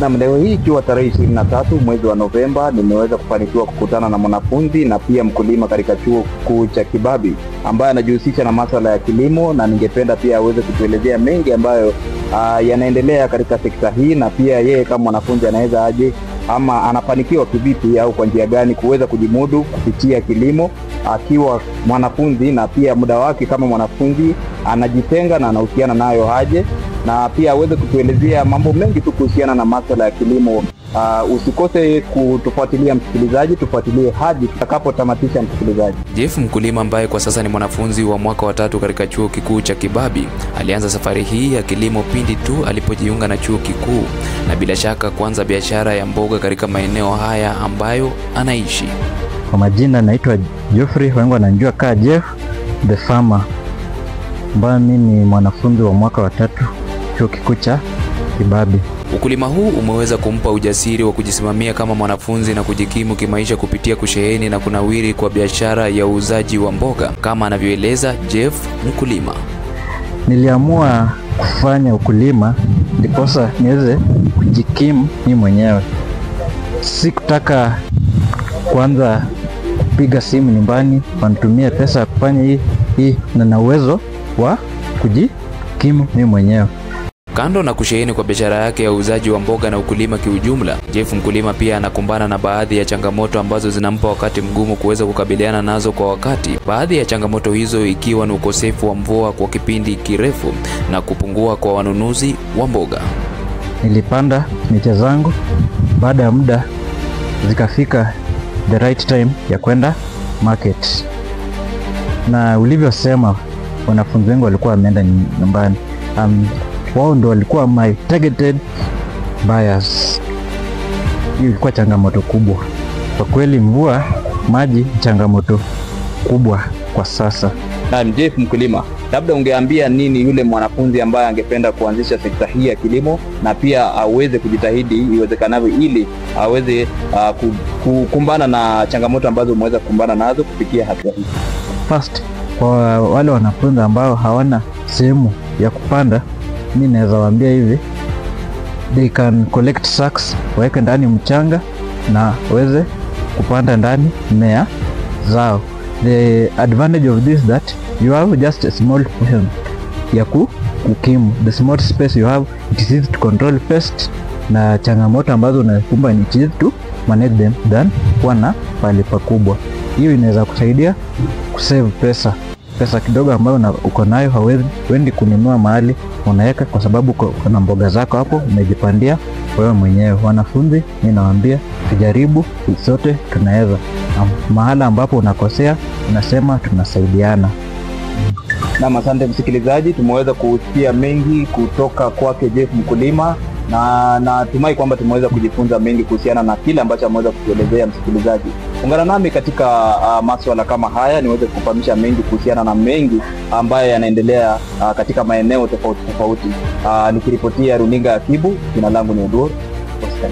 Na leo hii ikiwa tarehe 23 mwezi wa Novemba, nimeweza kufanikiwa kukutana na mwanafunzi na pia mkulima katika chuo kikuu cha Kibabii ambaye anajihusisha na masuala ya kilimo, na ningependa pia aweze kutuelezea mengi ambayo yanaendelea katika sekta hii, na pia yeye kama mwanafunzi anaweza aje ama anafanikiwa kivipi au kwa njia gani kuweza kujimudu kupitia kilimo akiwa mwanafunzi, na pia muda wake kama mwanafunzi anajitenga na anahusiana nayo aje, na pia aweze kutuelezea mambo mengi tu kuhusiana na masuala ya kilimo. Usikose kutufuatilia msikilizaji, tufuatilie hadi tutakapotamatisha msikilizaji. Jeff, mkulima ambaye kwa sasa ni mwanafunzi wa mwaka wa 3 katika chuo kikuu cha Kibabii, alianza safari hii ya kilimo pindi tu alipojiunga na chuo kikuu, na bila shaka kuanza biashara ya mboga katika maeneo haya ambayo anaishi. Kwa majina naitwa Geoffrey, wengi wananijua kama Jeff the Farmer, ambaye mimi ni mwanafunzi wa mwaka wa 3 chuo kikuu cha Kibabii. Ukulima huu umeweza kumpa ujasiri wa kujisimamia kama mwanafunzi na kujikimu kimaisha kupitia kusheheni na kunawiri kwa biashara ya uuzaji wa mboga, kama anavyoeleza Jeff mkulima. Niliamua kufanya ukulima ndiposa niweze kujikimu mimi mwenyewe. Sikutaka kwanza kupiga simu nyumbani wanitumie pesa kufanya hii na uwezo wa kujikimu mimi mwenyewe. Kando na kusheheni kwa biashara yake ya uuzaji wa mboga na ukulima kiujumla, Jeff mkulima pia anakumbana na baadhi ya changamoto ambazo zinampa wakati mgumu kuweza kukabiliana nazo kwa wakati. Baadhi ya changamoto hizo ikiwa ni ukosefu wa mvua kwa kipindi kirefu na kupungua kwa wanunuzi wa mboga. Nilipanda miche zangu, baada ya muda zikafika the right time ya kwenda market. Na ulivyosema wanafunzi wengi walikuwa wameenda nyumbani. Wao ndo walikuwa my targeted buyers. Hii ilikuwa changamoto kubwa. Kwa kweli mvua, maji changamoto kubwa kwa sasa. Na Jeff mkulima, labda ungeambia nini yule mwanafunzi ambaye angependa kuanzisha sekta hii ya kilimo na pia aweze kujitahidi iwezekanavyo ili aweze kukumbana na changamoto ambazo umeweza kukumbana nazo kufikia hatua hii? First, kwa wale wanafunzi ambao hawana sehemu ya kupanda, mimi naweza waambia hivi, they can collect sacks, waweke ndani mchanga na waweze kupanda ndani mimea zao. The advantage of this that you have just a small portion ya kukimu. The small space you have, it is easy to control pest, na changamoto ambazo unakumba ni easy to manage them than kuwa na pale pakubwa. Hiyo inaweza kusaidia kusave pesa kidogo ambayo uko nayo, hauendi kununua mahali, unaweka kwa sababu kuna mboga zako hapo umejipandia wewe mwenyewe. Wanafunzi mimi nawaambia tujaribu, sote tunaweza. Mahala ambapo unakosea unasema tunasaidiana. Na asante msikilizaji, tumeweza kusikia mengi kutoka kwake Jeff mkulima, na natumai kwamba tumeweza kujifunza mengi kuhusiana na kile ambacho ameweza kutuelezea msikilizaji. Ungana nami katika masuala kama haya niweze kufahamisha mengi kuhusiana na mengi ambayo yanaendelea katika maeneo tofauti. Nikiripotia runinga ya Kibu, jina langu ni Odur Oscar.